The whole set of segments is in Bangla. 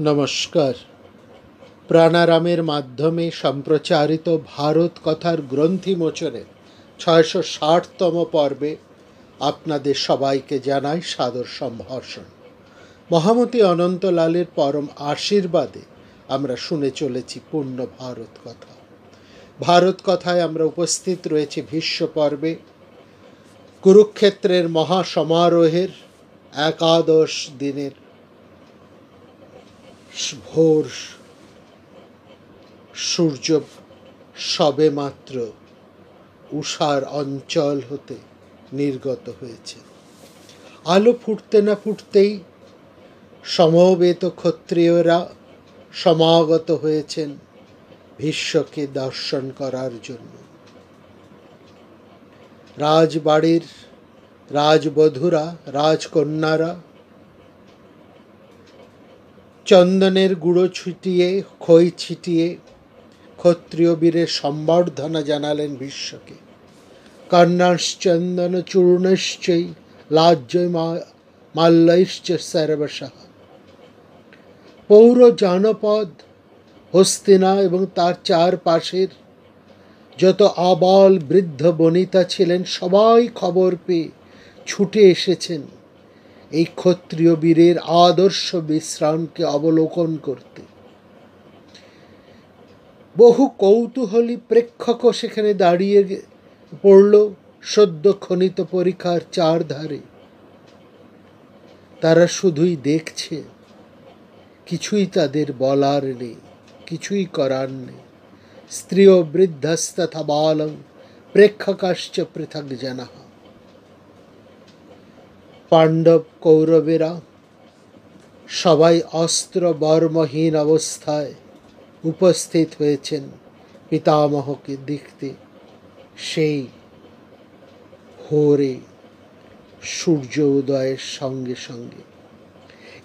নমস্কার। প্রাণারামের মাধ্যমে সম্প্রচারিত ভারত কথার গ্রন্থিমোচনের ৬৬০তম পর্বে আপনাদের সবাইকে জানাই সাদর সম্ভাষণ। মহামতি অনন্তলালের পরম আশীর্বাদে আমরা শুনে চলেছি পূর্ণ ভারত কথা। ভারত কথায় আমরা উপস্থিত রয়েছে ভীষ্ম পর্বে। কুরুক্ষেত্রের মহাসমারোহের একাদশ দিনের ভোর সূর্য সবে মাত্র উষার অঞ্চল হতে নির্গত হয়েছে। আলো ফুটতে না ফুটতেই সমবেত ক্ষত্রিয়রা সমাগত হয়েছেন ভীষ্মকে দর্শন করার জন্য। রাজবাড়ির রাজবধূরা, রাজকন্যারা চন্দনের গুঁড়ো ছিটিয়ে, খই ছিটিয়ে ক্ষত্রিয় বীরের সম্বর্ধনা জানালেন ভীষ্মকে। কর্ণাশ্চন্দন চূর্ণশ্চৈ লাজ্জৈ মাল্যৈশ্চ সর্বশঃ। পৌর জনপদ হস্তিনা এবং তার চারপাশের যত আবাল বৃদ্ধ বনিতা ছিলেন সবাই খবর পেয়ে ছুটে এসেছেন এই ক্ষত্রিয় বীরের আদর্শ বিশ্রামকে অবলোকন করতে। বহু কৌতূহলী প্রেক্ষকও সেখানে দাঁড়িয়ে পড়ল সদ্য খনিত পরীক্ষার চারধারে। তারা শুধুই দেখছে, কিছুই তাদের বলার নেই, কিছুই করার নেই। স্ত্রী ও বৃদ্ধস্তথা বালং প্রেক্ষকাশ্চ পৃথক জনঃ। পাণ্ডব কৌরবেরা সবাই অস্ত্র বর্মহীন অবস্থায় উপস্থিত হয়েছেন পিতামহকে দেখতে সেই ভোরে সূর্য উদয়ের সঙ্গে সঙ্গে।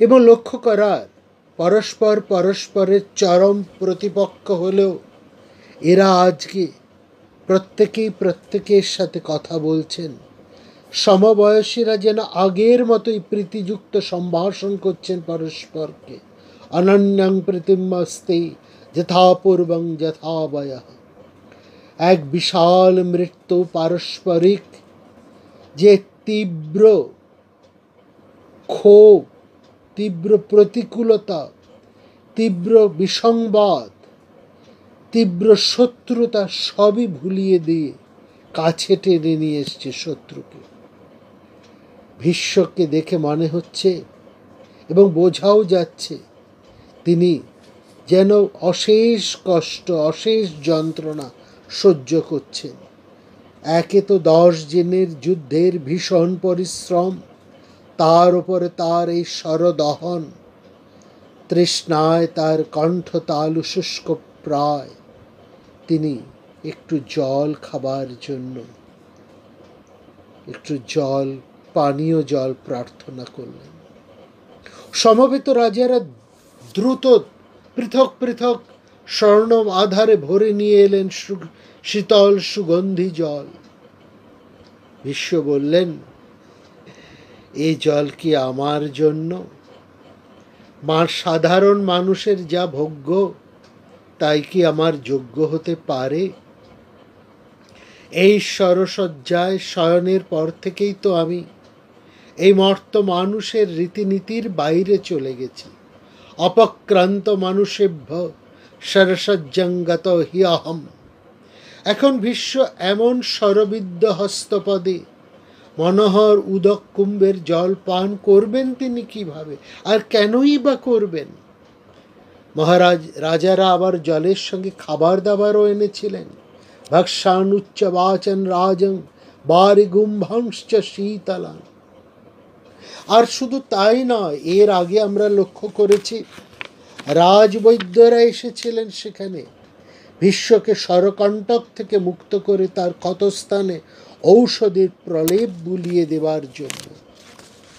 এবং লক্ষ্য করার, পরস্পর পরস্পরের চরম প্রতিপক্ষ হলেও এরা আজকে প্রত্যেকেই প্রত্যেকের সাথে কথা বলছেন। সমবয়সীরা যেন আগের মতোই প্রীতিযুক্ত সম্ভাষণ করছেন পরস্পরকে। অনন্যং প্রীতিমস্তে যথাপূর্বং যথাবয়ঃ। এক বিশাল মৃত্যু পারস্পরিক যে তীব্র ক্ষোভ, তীব্র প্রতিকূলতা, তীব্র বিসংবাদ, তীব্র শত্রুতা সবই ভুলিয়ে দিয়ে কাছে টেনে নিয়ে এসছে শত্রুকে। ভীষ্মকে দেখে মনে হচ্ছে এবং বোঝাও যাচ্ছে তিনি যেন অশেষ কষ্ট, অশেষ যন্ত্রণা সহ্য করছেন। একে তো 10 দিনের যুদ্ধের ভীষণ পরিশ্রম, তার উপরে তার এই স্বরদহন, তৃষ্ণায় তার কণ্ঠ তালু শুষ্ক প্রায়। তিনি একটু জল খাবার জন্য একটু জল, পানীয় জল প্রার্থনা করলেন। সমবেত রাজারা দ্রুত পৃথক পৃথক স্বর্ণ আধারে ভরে নিয়ে এলেন শীতল সুগন্ধি জল। ভীষ্ম বললেন, এই জল কি আমার জন্য? সাধারণ মানুষের যা ভোগ্য তাই কি আমার যোগ্য হতে পারে? এই সরসজ্জায় শয়নের পর থেকেই তো আমি এই মর্ত মানুষের রীতিনীতির বাইরে চলে গেছি। অপক্রান্ত মানুষেভ্য সরসজ্জাঙ্গত হি অহম। এখন ভীষ্ম এমন স্বরবিদ্য হস্তপদে মনোহর উদক কুম্ভের জল পান করবেন তিনি কিভাবে, আর কেনই বা করবেন? মহারাজ রাজারা আবার জলের সঙ্গে খাবার দাবারও এনেছিলেন। ভক্ষানুচ্চ বাচন রাজং বারিগুম্ভংশ্চ শীতলাং। আর শুধু তাই নয়, এর আগে আমরা লক্ষ্য করেছি রাজবৈদ্যরা এসেছিলেন সেখানে ভীষ্মকে স্বরকণ্টক থেকে মুক্ত করে তার ক্ষতস্থানে ঔষধের প্রলেপ বুলিয়ে দেবার জন্য।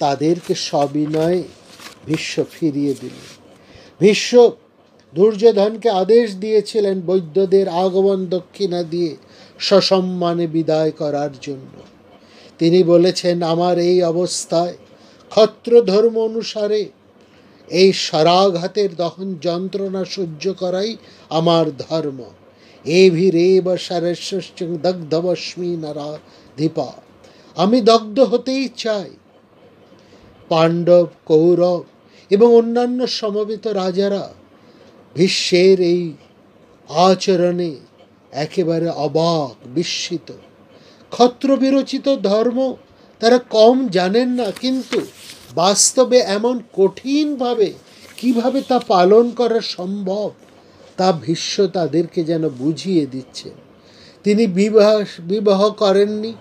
তাদেরকে সবিনয়ে ভীষ্ম ফিরিয়ে দিলেন। ভীষ্ম দুর্যোধনকে আদেশ দিয়েছিলেন বৈদ্যদের আগমন দক্ষিণা দিয়ে সসম্মানে বিদায় করার জন্য। তিনি বলেছেন, আমার এই অবস্থায় ক্ষত্র ধর্ম অনুসারে এই স্বরাঘাতের দহন যন্ত্রণা সহ্য করাই আমার ধর্ম। এভিরেব সারেশ্বশ্চ দগ্ধবস্মি নরাধিপা। আমি দগ্ধ হতেই চাই। পাণ্ডব, কৌরব এবং অন্যান্য সমবেত রাজারা ভীষ্মের এই আচরণে একেবারে অবাক, বিস্মিত। ক্ষত্র বিরচিত ধর্ম তারা কম জানেন না, কিন্তু বাস্তবে এমন কঠিনভাবে কিভাবে তা পালন করা সম্ভব তা ভীষ্ম তাদেরকে যেন বুঝিয়ে দিচ্ছেন। তিনি বিবাহ করেননি,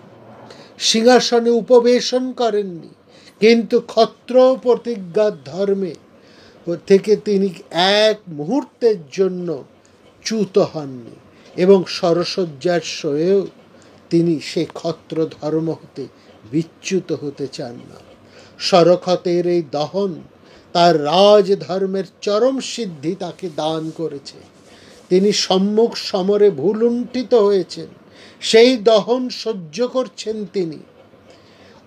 সিংহাসনে উপবেশন করেননি, কিন্তু ক্ষত্র প্রতিজ্ঞার ধর্মে থেকে তিনি এক মুহূর্তের জন্য চ্যুত হননি, এবং সরসজ্জার শোয়েও তিনি সে ক্ষত্র ধর্ম হতে বিচ্যুত হতে চান না। শরক্ষতের এই দহন তার রাজধর্মের চরম সিদ্ধি তাকে দান করেছে। তিনি সম্মুখ সমরে ভুলুণ্ঠিত হয়েছেন, সেই দহন সহ্য করছেন তিনি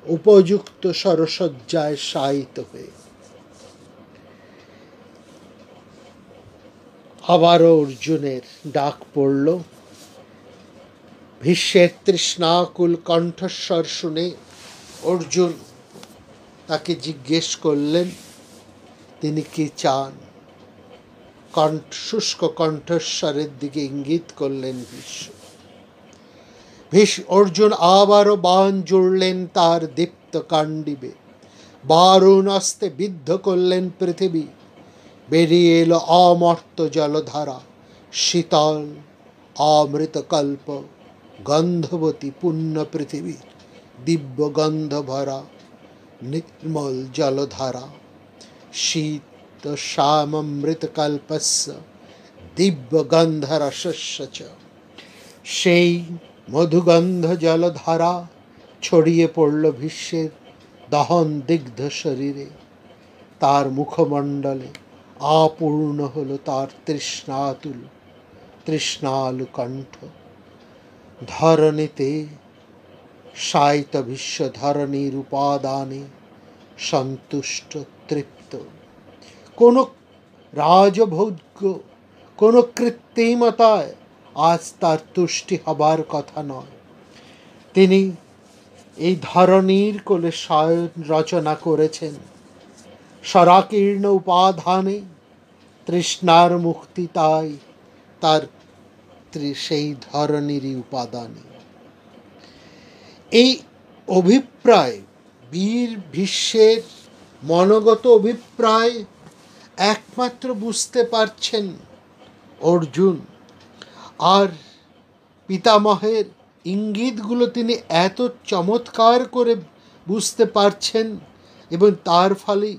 উপযুক্ত সরসজ্জায় শায়িত হয়ে। আবারও অর্জুনের ডাক পড়ল। ভীষ্মের তৃষ্ণাকুল কণ্ঠস্বর শুনে অর্জুন তাকে জিজ্ঞেস করলেন তিনি কি চান। শুষ্ক কণ্ঠস্বরের দিকে ইঙ্গিত করলেন ভীষ্ম। অর্জুন আবারও বাণ জুড়লেন তার দীপ্ত কাণ্ডিবে, বারুণ অস্তে বিদ্ধ করলেন পৃথিবী। বেরিয়ে এলো অমর্ত্য জলধারা, শীতল অমৃতকল্প গন্ধবতী পুণ্য পৃথিবীর দিব্য গন্ধ ভরা নির্মল জলধারা। শীত শ্যামমৃতকল্পস্য দিব্য গন্ধরসস্য চ। সেই মধুগন্ধ জলধারা ছড়িয়ে পড়ল ভীষ্মের দহন দিগ্ধ শরীরে। তার মুখমণ্ডলে আপূর্ণ হল তার তৃষ্ণালু কণ্ঠ। ধরণীতে শায়িত ভীষ্ম ধরণীর উপাদানে সন্তুষ্ট তৃপ্ত। কোনো রাজভোগ্য, কোনো কৃত্রিমতায় আজ তার তুষ্টি হবার কথা নয়। তিনি এই ধরণীর কোলে শয়ন রচনা করেছেন। স্বরাকীর্ণ উপাধানে তৃষ্ণার মুক্তি তাই তার সেই ধরণীরই উপাদানে। এই অভিপ্রায় বীর ভীষ্মের মনোগত অভিপ্রায় একমাত্র বুঝতে পারছেন অর্জুন, আর পিতামহের ইঙ্গিতগুলো তিনি এত চমৎকার করে বুঝতে পারছেন, এবং তার ফলে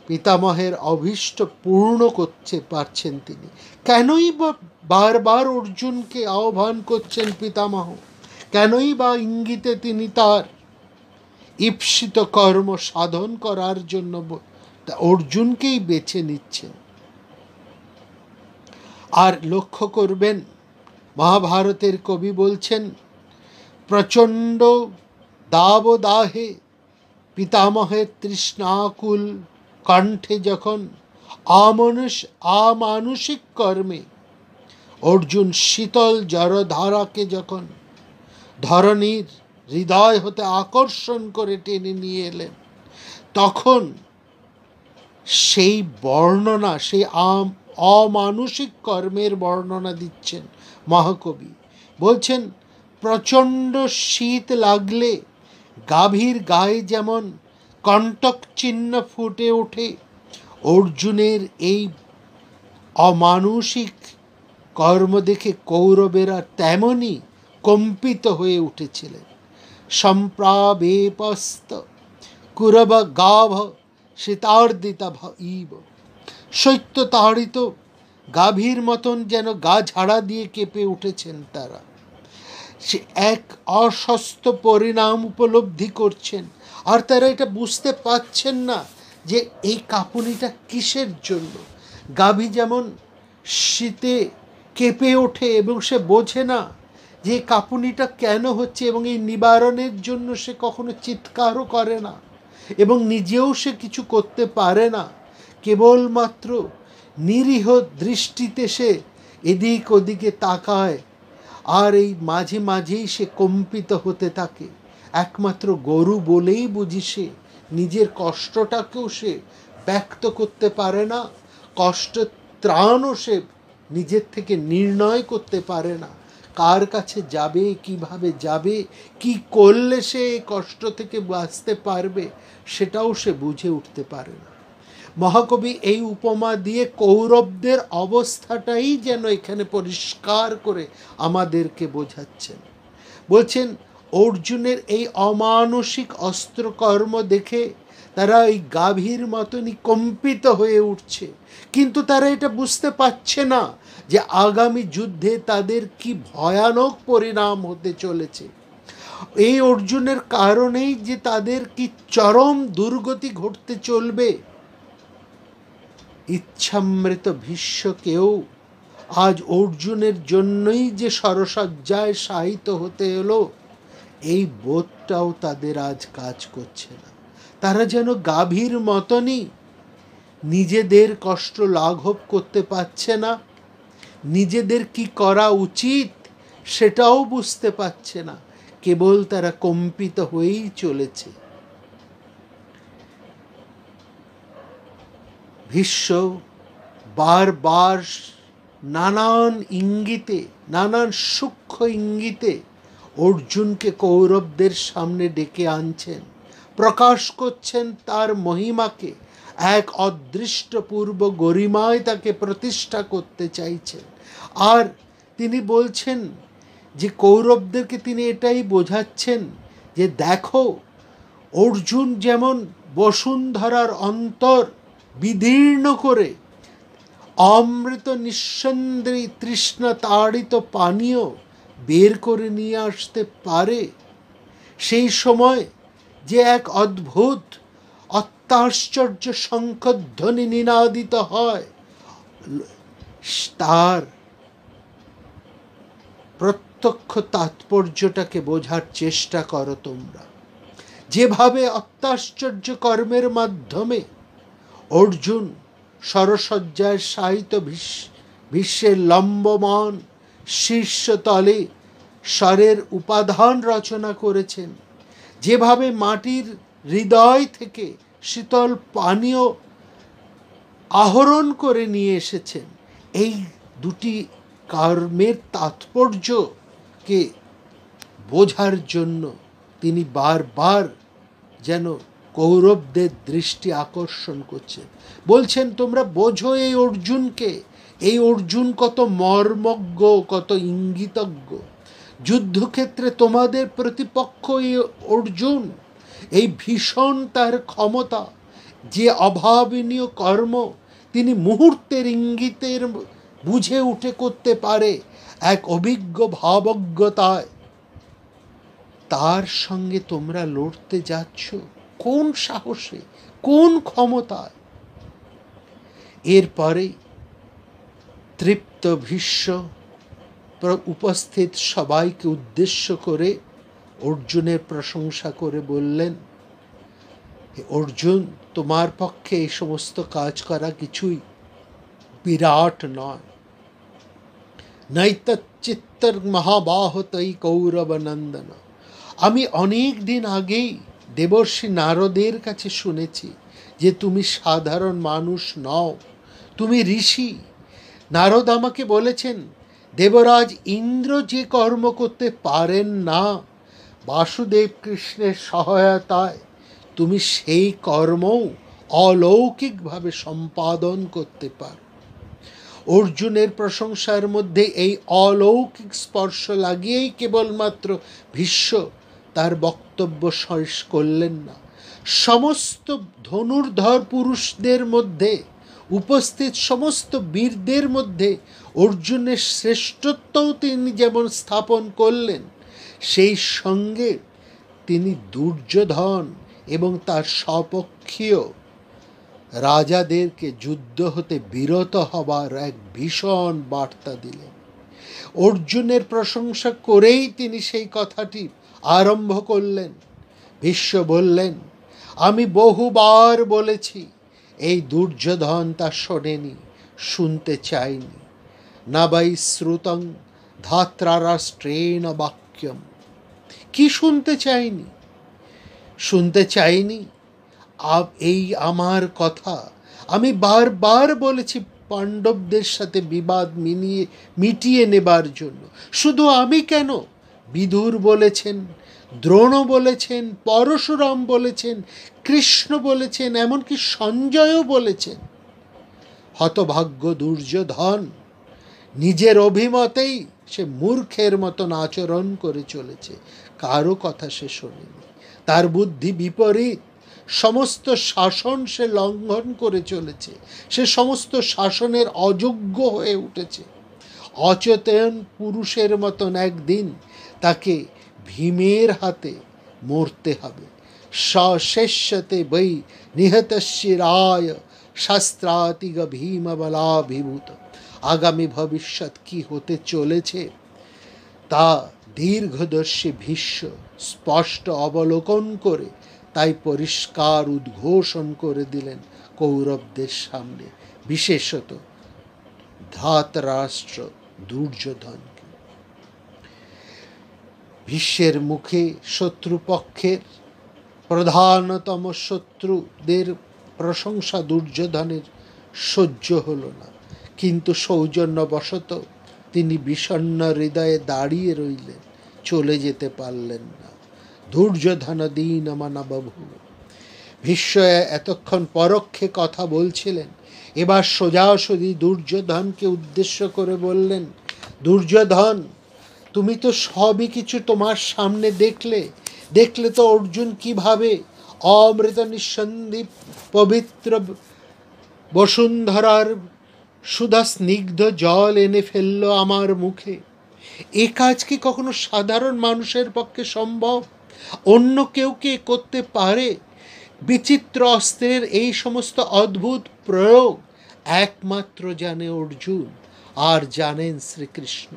পিতামহের অভীষ্ট পূর্ণ করতে পারছেন তিনি। কেনই বা বারবার অর্জুনকে আহ্বান করছেন পিতামহ? কেনই বা ইঙ্গিতে তিনি তার ঈপ্সিত কর্ম সাধন করার জন্য অর্জুনকেই বেছে নিচ্ছেন? আর লক্ষ্য করবেন, মহাভারতের কবি বলছেন, প্রচণ্ড দাবদাহে পিতামহের তৃষ্ণাকুল কণ্ঠে যখন আমানুষিক কর্মে অর্জুন শীতল জলধারাকে যখন ধরণীর হৃদয় হতে আকর্ষণ করে টেনে নিয়ে এলেন, তখন সেই বর্ণনা, সেই অমানুষিক কর্মের বর্ণনা দিচ্ছেন মহাকবি। বলছেন, প্রচণ্ড শীত লাগলে গাভীর গায়ে যেমন কণ্টক চিহ্ন ফুটে ওঠে, অর্জুনের এই অমানুষিক কর্ম দেখে কৌরবেরা তেমনই কম্পিত হয়ে উঠেছিলেন। সম্প্রাবেপস্ত কুরব গাভ শীতার্দিতা ইব। শৈত্য তাড়িত গাভীর মতন যেন গা ঝাড়া দিয়ে কেঁপে উঠেছেন তারা। সে এক অস্বস্ত পরিণাম উপলব্ধি করছেন, আর তারা এটা বুঝতে পারছেন না যে এই কাঁপুনিটা কিসের জন্য। গাভী যেমন শীতে কেঁপে ওঠে এবং সে বোঝে না যে কাঁপুনিটা কেন হচ্ছে, এবং এই নিবারণের জন্য সে কখনো চিৎকারও করে না এবং নিজেও সে কিছু করতে পারে না, কেবলমাত্র নিরীহ দৃষ্টিতে সে এদিক ওদিকে তাকায়, আর এই মাঝে মাঝেই সে কম্পিত হতে থাকে। একমাত্র গরু বলেই বুঝি সে নিজের কষ্টটাকেও সে ব্যক্ত করতে পারে না, কষ্ট ত্রাণও সে নিজের থেকে নির্ণয় করতে পারে না। কার কাছে যাবে, কিভাবে যাবে, কি করলে সে এই কষ্ট থেকে বাঁচতে পারবে, সেটাও সে বুঝে উঠতে পারে না। মহাকবি এই উপমা দিয়ে কৌরবদের অবস্থাটাই যেন এখানে পরিষ্কার করে আমাদেরকে বোঝাচ্ছেন। বলছেন অর্জুনের এই অমানসিক অস্ত্রকর্ম দেখে তারা ওই গাভীর মতনই কম্পিত হয়ে উঠছে, কিন্তু তারা এটা বুঝতে পারছে না যে আগামী যুদ্ধে তাদের কি ভয়ানক পরিণাম হতে চলেছে। এই অর্জুনের কারণেই যে তাদের কি চরম দুর্গতি ঘটতে চলবে। ইচ্ছামৃত ভীষ্মকেও আজ অর্জুনের জন্যই যে সরসজ্জায় শায়িত হতে এলো, এই বোধটাও তাদের আজ কাজ করছে না। তারা যেন গাভীর মতনই নিজেদের কষ্ট লাঘব করতে পারছে না, নিজেদের কি করা উচিত সেটাও বুঝতে পারছে না, কেবল তারা কম্পিত হয়েই চলেছে। ভীষ্ম বারবার নানান ইঙ্গিতে, নানান সূক্ষ্ম ইঙ্গিতে অর্জুনকে কৌরবদের সামনে ডেকে আনছেন, প্রকাশ করছেন তার মহিমাকে, এক অদৃষ্টপূর্ব গরিমায় তাকে প্রতিষ্ঠা করতে চাইছেন। আর তিনি বলছেন যে কৌরবদেরকে তিনি এটাই বোঝাচ্ছেন যে দেখো, অর্জুন যেমন বসুন্ধরার অন্তর বিদীর্ণ করে অমৃত নিঃসন্দেহী তৃষ্ণা তাড়িত পানীয় বের করে নিয়ে আসতে পারে, সেই সময় যে এক অদ্ভুত অত্যাশ্চর্য শঙ্খধ্বনি নিনাদিত হয়, তার প্রত্যক্ষ তাৎপর্যটাকে বোঝার চেষ্টা করো তোমরা। যেভাবে অত্যাশ্চর্য কর্মের মাধ্যমে অর্জুন সরসজ্জায় শায়িত বিশ্বের লম্বমান শীর্ষতলে স্বরের উপাদান রচনা করেছেন, যেভাবে মাটির হৃদয় থেকে শীতল পানীয় আহরণ করে নিয়ে এসেছেন, এই দুটি কর্মের তাৎপর্যকে বোঝার জন্য তিনি বারবার যেন কৌরবদের দৃষ্টি আকর্ষণ করছেন। বলছেন তোমরা বোঝো এই অর্জুনকে, এই অর্জুন কত মর্মজ্ঞ, কত ইঙ্গিতজ্ঞ। যুদ্ধক্ষেত্রে তোমাদের প্রতিপক্ষ এই অর্জুন, এই ভীষণ তার ক্ষমতা, যে অভাবনীয় কর্ম তিনি মুহূর্তের ইঙ্গিতের বুঝে উঠে করতে পারে এক অভিজ্ঞ ভাবজ্ঞতায়, তার সঙ্গে তোমরা লড়তে যাচ্ছ কোন সাহসে, কোন ক্ষমতায়? এরপরে তৃপ্ত ভীষ্ম উপস্থিত সবাইকে উদ্দেশ্য করে অর্জুনের প্রশংসা করে বললেন, অর্জুন, তোমার পক্ষে এই সমস্ত কাজ করা কিছুই বিরাট নয়। নৈতচ্চিত্তর মহাবাহতৈ কৌরব নন্দন। আমি অনেক দিন আগেই দেবর্ষি নারদের কাছে শুনেছি যে তুমি সাধারণ মানুষ নও, তুমি ঋষি। নারদ আমাকে বলেছেন দেবরাজ ইন্দ্র যে কর্ম করতে পারেন না, বাসুদেব কৃষ্ণের সহায়তায় তুমি সেই কর্মও অলৌকিকভাবে সম্পাদন করতে পারো। অর্জুনের প্রশংসার মধ্যে এই অলৌকিক স্পর্শ লাগিয়েই কেবলমাত্র ভীষ্ম তার বক্তব্য শেষ করলেন না। সমস্ত ধনুর্ধর পুরুষদের মধ্যে উপস্থিত সমস্ত বীরদের মধ্যে অর্জুনের শ্রেষ্ঠত্বও তিনি যেমন স্থাপন করলেন, সেই সঙ্গে তিনি দুর্যোধন এবং তার স্বপক্ষীয় রাজাদেরকে যুদ্ধ হতে বিরত হবার এক ভীষণ বার্তা দিলেন। অর্জুনের প্রশংসা করেই তিনি সেই কথাটি আরম্ভ করলেন। ভীষ্ম বললেন, আমি বহুবার বলেছি এই দুর্যোধন তা শোনেনি, শুনতে চায়নি। না বৈ শ্রুতং ধাত্রারাষ্ট্রেণ বাক্যম। কি শুনতে চায়নি? শুনতে চাইনি এই আমার কথা। আমি বারবার বলেছি পাণ্ডবদের সাথে বিবাদ মিটিয়ে নেবার জন্য। শুধু আমি কেন, বিদুর বলেছেন, দ্রোণ বলেছেন, পরশুরাম বলেছেন, কৃষ্ণ বলেছেন, এমনকি সঞ্জয়ও বলেছেন। হতভাগ্য দুর্যোধন নিজের অভিমতেই সে মূর্খের মতন আচরণ করে চলেছে, কারো কথা সে শোনেনি। তার বুদ্ধি বিপরীত, সমস্ত শাসন সে লঙ্ঘন করে চলেছে, সে সমস্ত শাসনের অযোগ্য হয়ে উঠেছে। অচেতন পুরুষের মতন একদিন তাকে ভীমের হাতে মরতে হবে। সশেষ্যতে বৈ নিহতশিরায় শাস্ত্রাতিগ ভীম বলাভিভূত। আগামী ভবিষ্যৎ কি হতে চলেছে তা দীর্ঘদর্শী ভীষ্ম স্পষ্ট অবলোকন করে তাই পরিষ্কার উদ্ঘোষণ করে দিলেন কৌরবদের সামনে, বিশেষত ধাতরাষ্ট্র দুর্যোধনকে। ভীষ্মের মুখে শত্রুপক্ষের প্রধানতম শত্রুদের প্রশংসা দুর্যোধনের সহ্য হল না, কিন্তু সৌজন্যবশত তিনি বিষণ্ণ হৃদয়ে দাঁড়িয়ে রইলেন, চলে যেতে পারলেন না। দুর্যোধন দীন মানবভূ। ভীষ্ম এতক্ষণ পরোক্ষে কথা বলছিলেন, এবার সোজাসুজি দুর্যোধনকে উদ্দেশ্য করে বললেন, দুর্যোধন, তুমি তো সবই কিছু তোমার সামনে দেখলে তো অর্জুন কিভাবে অমৃত নিঃসন্ধি পবিত্র বসুন্ধরার সুধা স্নিগ্ধ জল এনে ফেললো আমার মুখে। এ কাজ কি কখনো সাধারণ মানুষের পক্ষে সম্ভব? অন্য কেউ কে করতে পারে? বিচিত্র অস্ত্রের এই সমস্ত অদ্ভুত প্রয়োগ একমাত্র জানে অর্জুন, আর জানেন শ্রীকৃষ্ণ।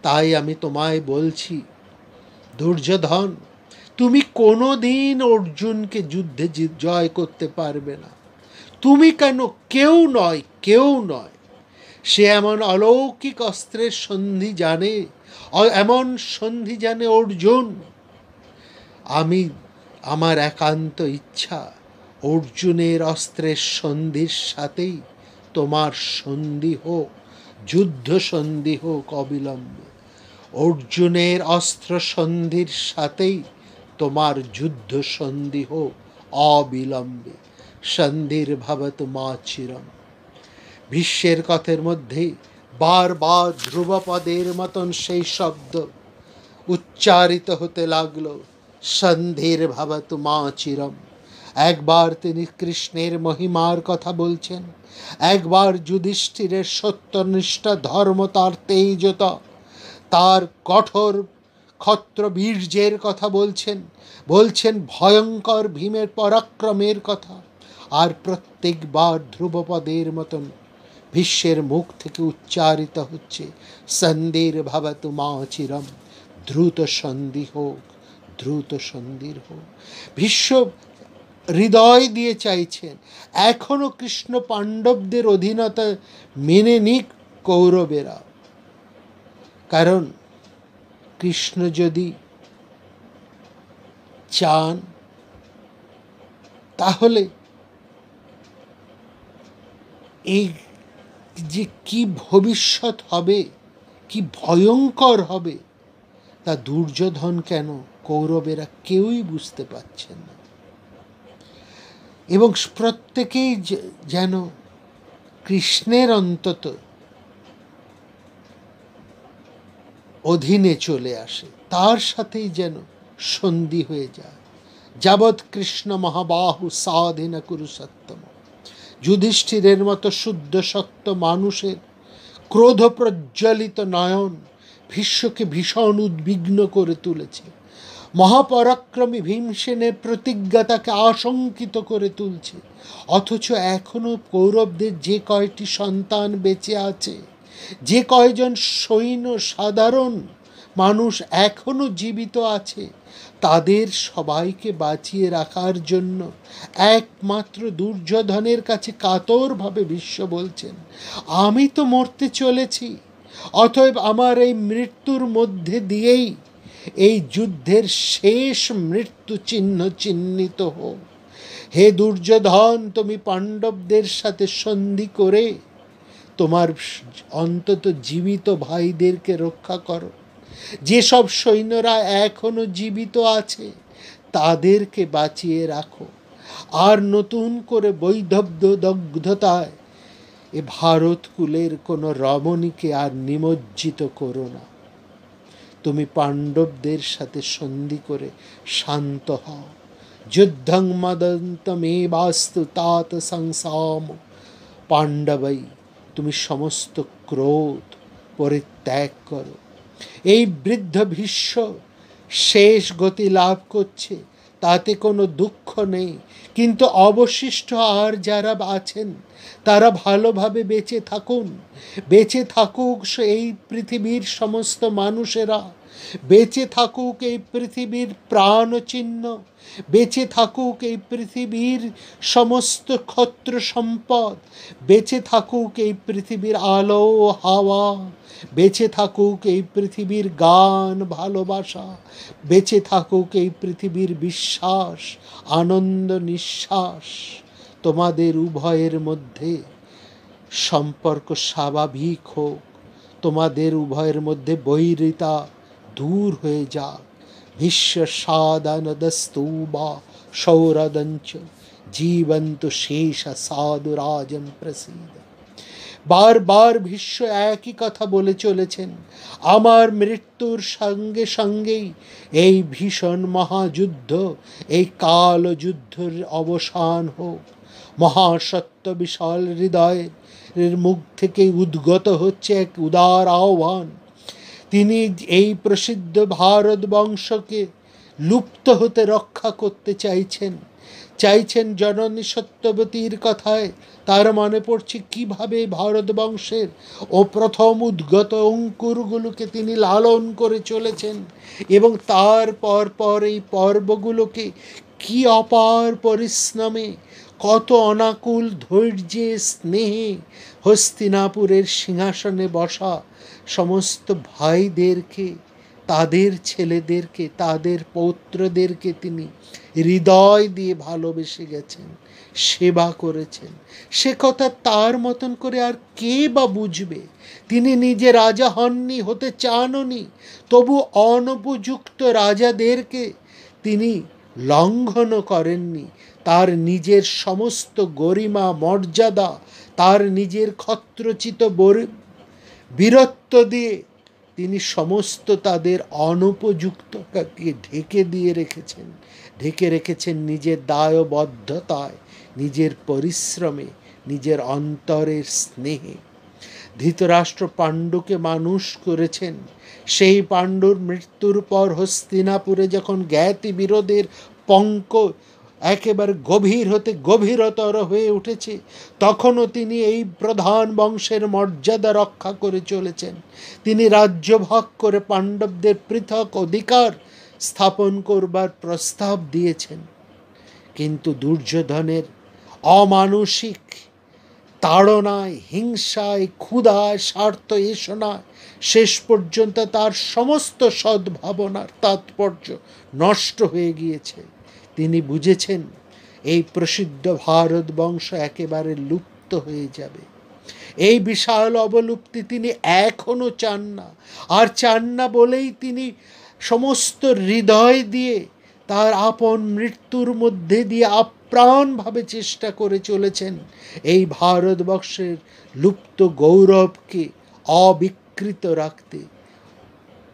তাই আমি তোমায় বলছি দুর্যোধন, তুমি কোনো দিন অর্জুনকে যুদ্ধে জয় করতে পারবে না। তুমি কেন, কেউ নয়। সে এমন অলৌকিক অস্ত্রের সন্ধি জানে, এমন সন্ধি জানে অর্জুন। আমার একান্ত ইচ্ছা অর্জুনের অস্ত্রের সন্ধির সাথেই তোমার সন্ধি হোক, যুদ্ধ সন্ধি হোক অবিলম্বে। অর্জুনের অস্ত্র সন্ধির সাথেই তোমার যুদ্ধ সন্ধি হোক অবিলম্বে। সন্ধির ভবতু মা চিরম। ভীষ্মের কথার মধ্যে বারবার ধ্রুবপদের মতন সেই শব্দ উচ্চারিত হতে লাগলো, সন্ধির ভবতু মা চিরম। একবার তিনি কৃষ্ণের মহিমার কথা বলছেন, একবার যুধিষ্ঠিরের সত্যনিষ্ঠ ধর্ম, তার তেজতা, তার কঠোর ক্ষত্রবীর্যের কথা বলছেন ভয়ঙ্কর ভীমের পরাক্রমের কথা। আর প্রত্যেকবার ধ্রুবপদের মতন ভীষ্মের মুখ থেকে উচ্চারিত হচ্ছে, সন্ধির ভবতু মা চিরম, দ্রুত সন্ধি হোক, দ্রুত সন্ধির হোক। ভীষ্ম হৃদয় দিয়ে চাইছেন এখনো কৃষ্ণ পাণ্ডবদের অধীনতা মেনে নিক কৌরবেরা। কারণ কৃষ্ণ যদি চান তাহলে এই যে কি ভবিষ্যৎ হবে, কি ভয়ঙ্কর হবে, তা দুর্যোধন কেন কৌরবেরা কেউই বুঝতে পারছেন না। এবং প্রত্যেকেই যেন কৃষ্ণের অন্তত অধীনে চলে আসে, তার সাথেই যেন সন্ধি হয়ে যায়। যাবৎ কৃষ্ণ মহাবাহু সাধীন কুরু সত্যম। যুধিষ্ঠিরের মতো শুদ্ধ সত্য মানুষের ক্রোধ প্রজ্বলিত নয়ন ভীষ্মকে ভীষণ উদ্বিগ্ন করে তুলেছে। মহাপরাক্রমী ভীমসেনের প্রতিজ্ঞা তাকে আশঙ্কিত করে তুলছে। অথচ এখনো কৌরবদের যে কয়টি সন্তান বেঁচে আছে, যে কয়জন সৈন্য সাধারণ মানুষ এখনো জীবিত আছে, তাদের সবাইকে বাঁচিয়ে রাখার জন্য একমাত্র দুর্যোধনের কাছে কাতরভাবে ভীষ্ম বলছেন, আমি তো মরতে চলেছি, অতএব আমার এই মৃত্যুর মধ্যে দিয়েই এই যুদ্ধের শেষ মৃত্যু চিহ্ন চিহ্নিত হোক। হে দুর্যোধন, তুমি পাণ্ডবদের সাথে সন্ধি করে তোমার অন্তত জীবিত ভাইদেরকে রক্ষা করো। যেসব সৈন্যরা এখনো জীবিত আছে তাদেরকে বাঁচিয়ে রাখো, আর নতুন করে দগ্ধতায় এ ভারতকুলের কোনো রমণীকে আর নিমজ্জিত করো না। তুমি পাণ্ডবদের সাথে সন্ধি করে শান্ত হও। যুদ্ধং মদন্তমেবাস্তু তাত সংসাম পাণ্ডবৈ, তুমি সমস্ত ক্রোধ পরিত্যাগ করো। এই বৃদ্ধ ভীষ্ম শেষ গতি লাভ করছে, তাতে কোনো দুঃখ নেই, কিন্তু অবশিষ্ট আর যারা আছেন তারা ভালোভাবে বেঁচে থাকুন। বেঁচে থাকুক এই পৃথিবীর সমস্ত মানুষেরা, বেঁচে থাকুক এই পৃথিবীর প্রাণচিহ্ন, বেঁচে থাকুক এই পৃথিবীর সমস্ত ক্ষত্র সম্পদ, বেঁচে থাকুক এই পৃথিবীর আলো হাওয়া, বেঁচে থাকুক এই পৃথিবীর গান ভালোবাসা, বেঁচে থাকুক এই পৃথিবীর বিশ্বাস আনন্দ নিঃশ্বাস। তোমাদের উভয়ের মধ্যে সম্পর্ক স্বাভাবিক হোক, তোমাদের উভয়ের মধ্যে বৈরিতা দূর হয়ে যাক। ভীষ্ম সাদানদস্তু বা সৌরদঞ্চ জীবন্ত শেষ সাধুরাজম প্রসীদ। বারবার ভীষ্ম একই কথা বলে চলেছেন, আমার মৃত্যুর সঙ্গে সঙ্গেই এই ভীষণ মহাযুদ্ধ, এই কালযুদ্ধের অবসান হোক। মহাসত্য বিশাল হৃদয়ের মুখ থেকে উদ্গত হচ্ছে এক উদার আহ্বান। তিনি এই প্রসিদ্ধ ভারত বংশকে লুপ্ত হতে রক্ষা করতে চাইছেন। জননী সত্যবতীর কথায় তার মনে পড়ছে কিভাবে ভারত বংশের ও প্রথম উদ্গত অঙ্কুরগুলোকে তিনি লালন করে চলেছেন, এবং তার পর এই পর্বগুলোকে কি অপার পরিশ্রমে, কত অনাকুল ধৈর্যে স্নেহে হস্তিনাপুরের সিংহাসনে বসা সমস্ত ভাইদেরকে, তাদের ছেলেদেরকে, তাদের পৌত্রদেরকে তিনি হৃদয় দিয়ে ভালোবেসে গেছেন, সেবা করেছেন। সে কথা তার মতন করে আর কে বা বুঝবে? তিনি নিজে রাজা হননি, হতে চাননি, তবু অনুপযুক্ত রাজাদেরকে তিনি লঙ্ঘনও করেননি। তার নিজের সমস্ত গরিমা মর্যাদা, তার নিজের ক্ষত্রচিত বীরত্ব দিয়ে তিনি সমস্ত তাদের অনুপযুক্তকে ঢেকে রেখেছেন নিজের দায়বদ্ধতায়, নিজের পরিশ্রমে, নিজের অন্তরের স্নেহে। ধৃতরাষ্ট্র পাণ্ডুকে মানুষ করেছেন। সেই পাণ্ডুর মৃত্যুর পর হস্তিনাপুরে যখন জ্ঞাতি বিরোধের পঙ্ক একেবারে গভীর হতে গভীরতর হয়ে উঠেছে, তখনও তিনি এই প্রধান বংশের মর্যাদা রক্ষা করে চলেছেন। তিনি রাজ্য ভাগ করে পাণ্ডবদের পৃথক অধিকার স্থাপন করবার প্রস্তাব দিয়েছেন। কিন্তু দুর্যোধনের অমানসিক তাড়নায়, হিংসায়, ক্ষুধায়, স্বার্থ এষণায় শেষ পর্যন্ত তার সমস্ত সদ্ভাবনার তাৎপর্য নষ্ট হয়ে গিয়েছে। তিনি বুঝেছেন এই প্রসিদ্ধ ভারত বংশ একেবারে লুপ্ত হয়ে যাবে। এই বিশাল অবলুপ্তি তিনি এখনো চান না, আর চান না বলেই তিনি সমস্ত হৃদয় দিয়ে তার আপন মৃত্যুর মধ্যে দিয়ে আপ্রাণভাবে চেষ্টা করে চলেছেন এই ভারতবর্ষের লুপ্ত গৌরবকে অবিকৃত রাখতে,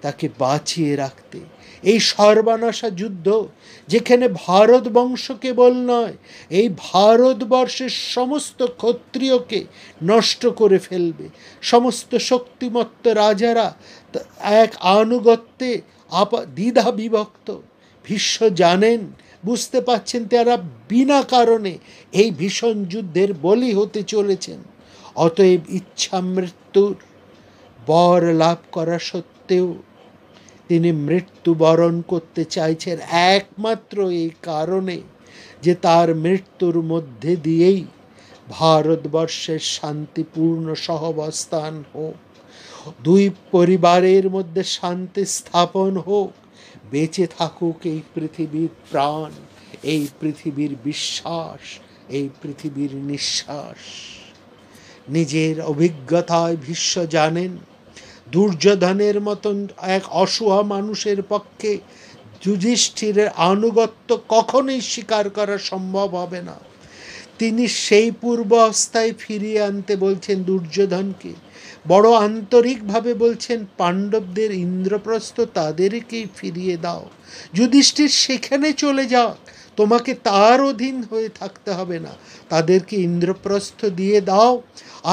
তাকে বাঁচিয়ে রাখতে। এই সর্বনাশা যুদ্ধ যেখানে ভারত বংশ কেবল নয়, এই ভারতবর্ষের সমস্ত ক্ষত্রিয়কে নষ্ট করে ফেলবে। সমস্ত শক্তিমত্ত রাজারা এক আনুগত্যে দ্বিধা বিভক্ত। ভীষ্ম জানেন, বুঝতে পাচ্ছেন তারা বিনা কারণে এই ভীষণ যুদ্ধের বলি হতে চলেছেন। অতএব ইচ্ছা মৃত্যুর বর লাভ করা সত্ত্বেও তিনি মৃত্যুবরণ করতে চাইছেন একমাত্র এই কারণে যে তার মৃত্যুর মধ্যে দিয়েই ভারতবর্ষের শান্তিপূর্ণ সহাবস্থান হোক, দুই পরিবারের মধ্যে শান্তি স্থাপন হোক, বেঁচে থাকুক এই পৃথিবীর প্রাণ, এই পৃথিবীর বিশ্বাস, এই পৃথিবীর নিঃশ্বাস। নিজের অভিজ্ঞতায় ভীষ্ম জানেন দুর্যোধনের মতন এক অসহায় মানুষের পক্ষে যুধিষ্ঠিরের আনুগত্য কখনোই স্বীকার করা সম্ভব হবে না। তিনি সেই পূর্ব অবস্থায় ফিরিয়ে আনতে বলছেন দুর্যোধনকে, বড় আন্তরিকভাবে বলছেন পাণ্ডবদের ইন্দ্রপ্রস্থ তাদেরকেই ফিরিয়ে দাও, যুধিষ্ঠির সেখানে চলে যাক, তোমাকে তার অধীন হয়ে থাকতে হবে না, তাদেরকে ইন্দ্রপ্রস্থ দিয়ে দাও,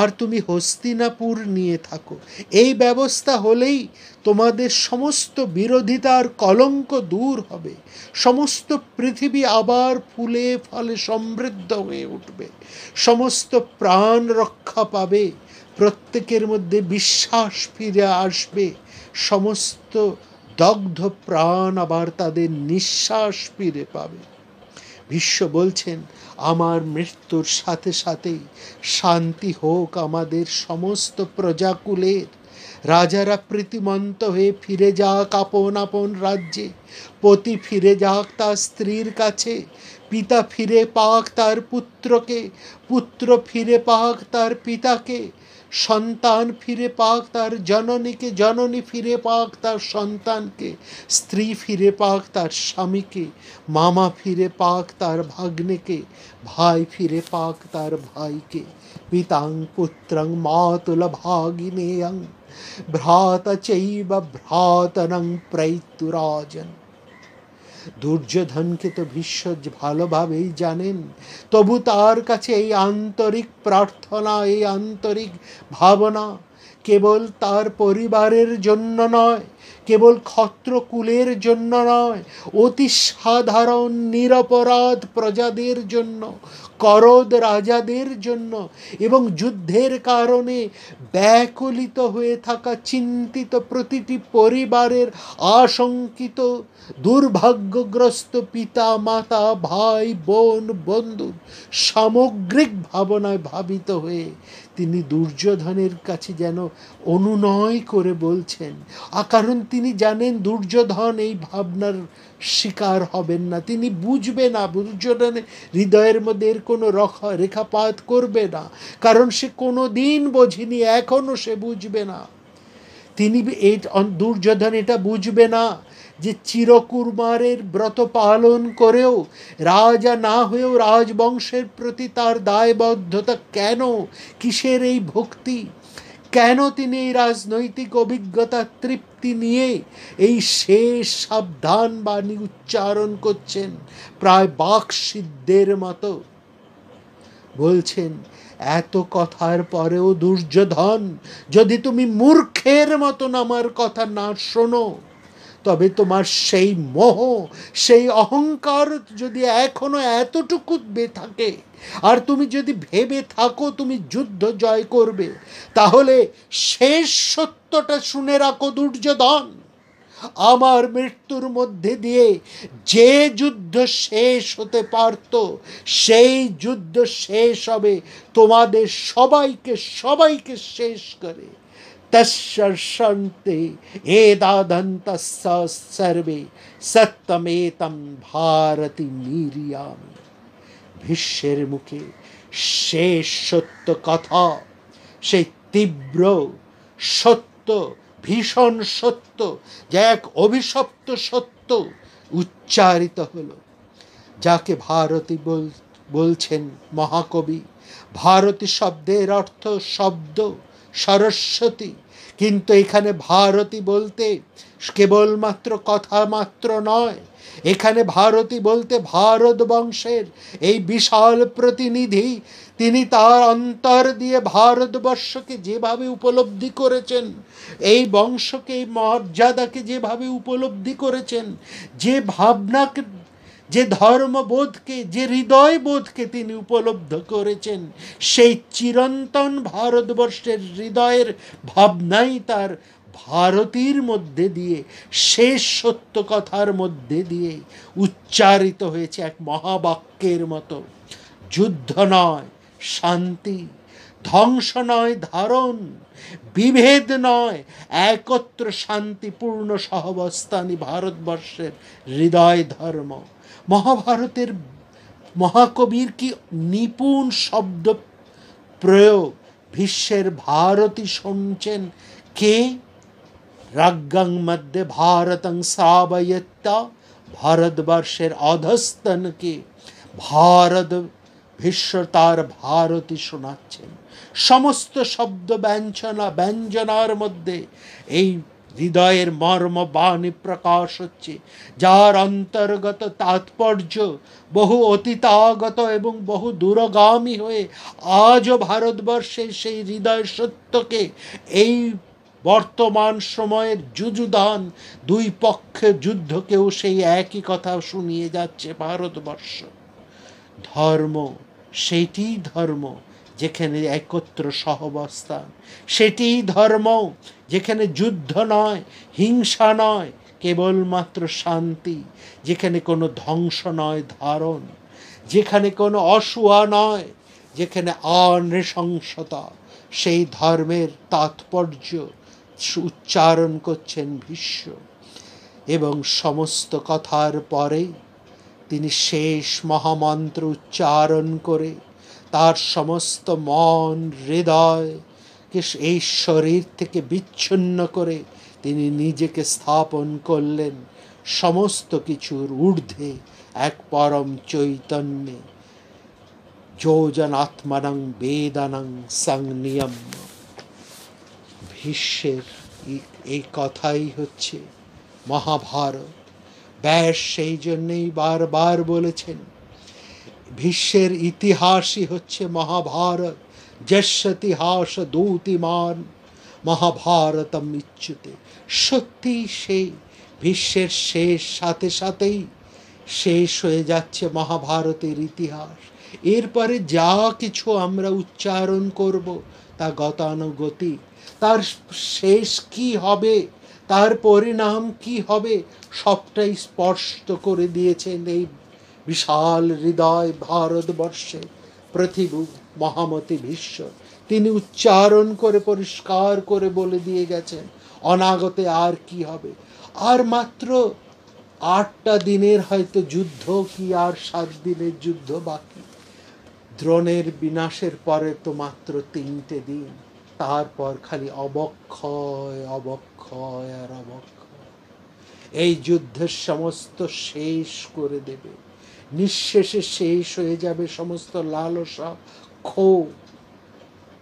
আর তুমি হস্তিনাপুর নিয়ে থাকো। এই ব্যবস্থা হলেই তোমাদের সমস্ত বিরোধিতার কলঙ্ক দূর হবে, সমস্ত পৃথিবী আবার ফুলে ফলে সমৃদ্ধ হয়ে উঠবে, সমস্ত প্রাণ রক্ষা পাবে, প্রত্যেকের মধ্যে বিশ্বাস ফিরে আসবে, সমস্ত দগ্ধ প্রাণ আবার তাদের নিঃশ্বাস ফিরে পাবে। ভীষ্ম বলছেন আমার মৃত্যুর সাথে সাথেই শান্তি হোক আমাদের সমস্ত প্রজাকুলের, রাজারা প্রীতিমন্ত হয়ে ফিরে যাক আপন আপন রাজ্যে, পতি ফিরে যাক তার স্ত্রীর কাছে, পিতা ফিরে পাক তার পুত্রকে, পুত্র ফিরে পাক তার পিতাকে, সন্তান ফিরে পাক তার জননীকে, জননী ফিরে পাক তার সন্তানকে, স্ত্রী ফিরে পাক তার স্বামীকে, মামা ফিরে পাক তার ভাগ্নেকে, ভাই ফিরে পাক তার ভাইকে। পিতাং পুত্রং মাতুল ভাগিনেয়ং ভ্রাতা চৈব ভ্রাতরং প্রৈতুরাজন। দুর্যোধনকে তো ভীষ্ম ভালোভাবেই জানেন, তবু তার কাছে এই আন্তরিক প্রার্থনা, এই আন্তরিক ভাবনা কেবল তার পরিবারের জন্য নয়, কেবল ক্ষত্রকুলের জন্য নয়, অতি সাধারণ নিরপরাধ প্রজাদের জন্য, করদ রাজাদের জন্য, এবং যুদ্ধের কারণে ব্যাকুলিত হয়ে থাকা চিন্তিত প্রতিটি পরিবারের আশঙ্কিত দুর্ভাগ্যগ্রস্ত পিতা মাতা ভাই বোন বন্ধু সামগ্রিক ভাবনায় ভাবিত হয়ে তিনি দুর্যোধনের কাছে যেন অনুনয় করে বলছেন। কারণ তিনি জানেন দুর্যোধন এই ভাবনার শিকার হবেন না, তিনি বুঝবে না, দুর্যোধনের হৃদয়ের মধ্যে এর কোনো রেখাপাত করবে না, কারণ সে কোনো দিন বোঝেনি, এখনো সে বুঝবে না। তিনি এই দুর্যোধন এটা বুঝবে না যে চিরকুমারের ব্রত পালন করেও, রাজা না হয়েও রাজবংশের প্রতি তার দায়বদ্ধতা কেন, কিসের এই ভক্তি, কেন তিনি এই রাজনৈতিক অভিজ্ঞতার তৃপ্তি নিয়ে এই শেষ সাবধান বাণী উচ্চারণ করছেন প্রায় বাকসিদ্ধের মতো। বলছেন এত কথার পরেও দুর্যোধন, যদি তুমি মূর্খের মতন আমার কথা না শোনো, তবে তোমার সেই মোহ, সেই অহংকার যদি এখনো এতটুকু থাকে, আর তুমি যদি ভেবে থাকো তুমি যুদ্ধ জয় করবে, তাহলে শেষ সত্যটা শুনে রাখো দুর্যোধন, আমার মৃত্যুর মধ্যে দিয়ে যে যুদ্ধ শেষ হতে পারত, সেই যুদ্ধ শেষ হবে তোমাদের সবাইকে শেষ করে। তস্যর্ষন্তে এদাদন্তস্য সর্বে সত্যমেতম ভারতি নির্যামি। ভীষ্মের মুখে শেষ সত্য কথা, সেই তীব্র সত্য, ভীষণ সত্য, যা এক অভিশপ্ত সত্য উচ্চারিত হলো, যাকে ভারতী বলছেন মহাকবি। ভারতী শব্দের অর্থ শব্দ, সরস্বতী, কিন্তু এখানে ভারতী বলতে কেবলমাত্র কথা মাত্র নয়, এখানে ভারতী বলতে ভারত বংশের এই বিশাল প্রতিনিধি, তিনি তার অন্তর দিয়ে ভারতবর্ষকে যেভাবে উপলব্ধি করেছেন, এই বংশকে, এই মর্যাদাকে যেভাবে উপলব্ধি করেছেন, যে ভাবনাকে, যে ধর্মবোধকে, যে হৃদয়বোধকে তিনি উপলব্ধ করেছেন, সেই চিরন্তন ভারতবর্ষের হৃদয়ের ভাবনাই তার ভারতীর মধ্যে দিয়ে, শেষ সত্য কথার মধ্যে দিয়ে উচ্চারিত হয়েছে এক মহাবাক্যের মতো, যুদ্ধ নয় শান্তি, ধ্বংস নয় ধারণ, বিভেদ নয় একত্র শান্তিপূর্ণ সহাবস্থানই ভারতবর্ষের হৃদয় ধর্ম। মহাভারতের মহাকবির কি নিপুণ শব্দ প্রয়োগ! ভীষ্মের ভারতী শুনছেন কে? রাজ্ঞাং মধ্যে ভারতং শ্রাবয়ত্যা, ভারতবর্ষের অধস্তনকে ভারত ভীষ্ম তার ভারতী শোনাচ্ছেন। সমস্ত শব্দ ব্যঞ্জনার মধ্যে এই হৃদয়ের মর্ম বাণী প্রকাশ হচ্ছে, যার অন্তর্গত তাৎপর্য বহু অতীতাগত এবং বহু দূরগামী হয়ে আজও ভারতবর্ষের সেই হৃদয় সত্যকে এই বর্তমান সময়ের যুযুধান দুই পক্ষের যুদ্ধকেও সেই একই কথা শুনিয়ে যাচ্ছে ভারতবর্ষ। ধর্ম সেটি ধর্ম যেখানে একত্র সহাবস্থান, সেটি ধর্ম যেখানে যুদ্ধ নয়, হিংসা নয়, কেবলমাত্র শান্তি, যেখানে কোনো ধ্বংস নয় ধারণ, যেখানে কোনো অসূয়া নয়, যেখানে অনৃশংসতা। সেই ধর্মের তাৎপর্য উচ্চারণ করছেন ভীষ্ম, এবং সমস্ত কথার পরে তিনি শেষ মহামন্ত্র উচ্চারণ করে তার সমস্ত মন হৃদয়কে এই শরীর থেকে বিচ্ছিন্ন করে তিনি নিজেকে স্থাপন করলেন সমস্ত কিছুর ঊর্ধ্বে এক পরম চৈতন্যে। যোজনাত্মানং বেদানং সংনিয়ম। ভীষ্মের এই কথাই হচ্ছে মহাভারত। ব্যাস সেই জন্যেই বারবার বলেছেন ভীষ্মের ইতিহাসই হচ্ছে মহাভারত। যস্যতিহাস দূতিমান মহাভারতম ইচ্যুতে। সত্যি সেই ভীষ্মের শেষ সাথে সাথেই শেষ হয়ে যাচ্ছে মহাভারতের ইতিহাস। এরপরে যা কিছু আমরা উচ্চারণ করব তা গতানুগতিক। তার শেষ কি হবে, তার পরিণাম কি হবে, সবটাই স্পষ্ট করে দিয়েছেন এই বিশাল হৃদয় ভারতবর্ষে পৃথিবী মহামতি ভীষ্ম। তিনি উচ্চারণ করে পরিষ্কার করে বলে দিয়ে গেছেন অনাগতে আর কি হবে। আর মাত্র 8টা দিনের হয়তো যুদ্ধ, কি আর 7 দিনের যুদ্ধ বাকি। দ্রোণের বিনাশের পরে তো মাত্র 3টে দিন, তারপর খালি অবক্ষয় অবক্ষয় আর অবক্ষয়। এই যুদ্ধের সমস্ত শেষ করে দেবে, নিঃশেষে শেষ হয়ে যাবে সমস্ত লালসা ক্ষোভ।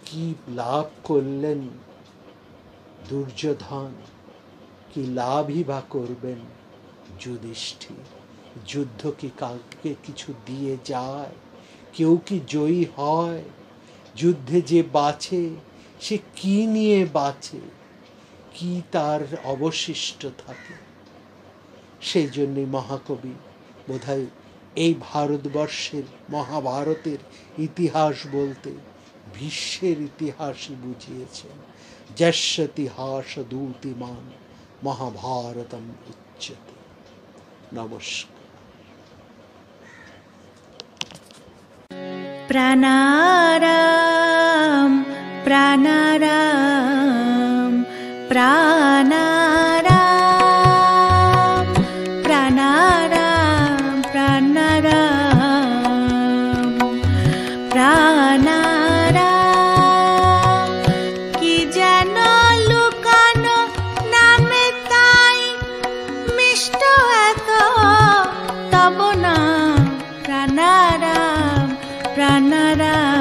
কি লাভ করলেন দুর্যোধন, কি লাভই বা করবেন যুধিষ্ঠির? যুদ্ধ কি কাউকে কিছু দিয়ে যায়? কেউ কি জয়ী হয়? যুদ্ধে যে বাঁচে সে কি নিয়ে বাঁচে, কি তার অবশিষ্ট থাকে? সেই জন্যে মহাকবি বোধহয় এই ভারতবর্ষের মহাভারতের ইতিহাস বলতে ভীষ্মের ইতিহাসই বুঝিয়েছেন। যস্যতিহাস দূতিমান মহাভারতম উচ্যতে। নমস্কার। প্রাণারাম প্রাণারাম প্রাণারাম প্রাণারাম প্রাণারাম প্রাণারাম। কি যেন লুকানো নামে তাই মিষ্ট এত তব নাম প্রাণারাম প্রাণারাম।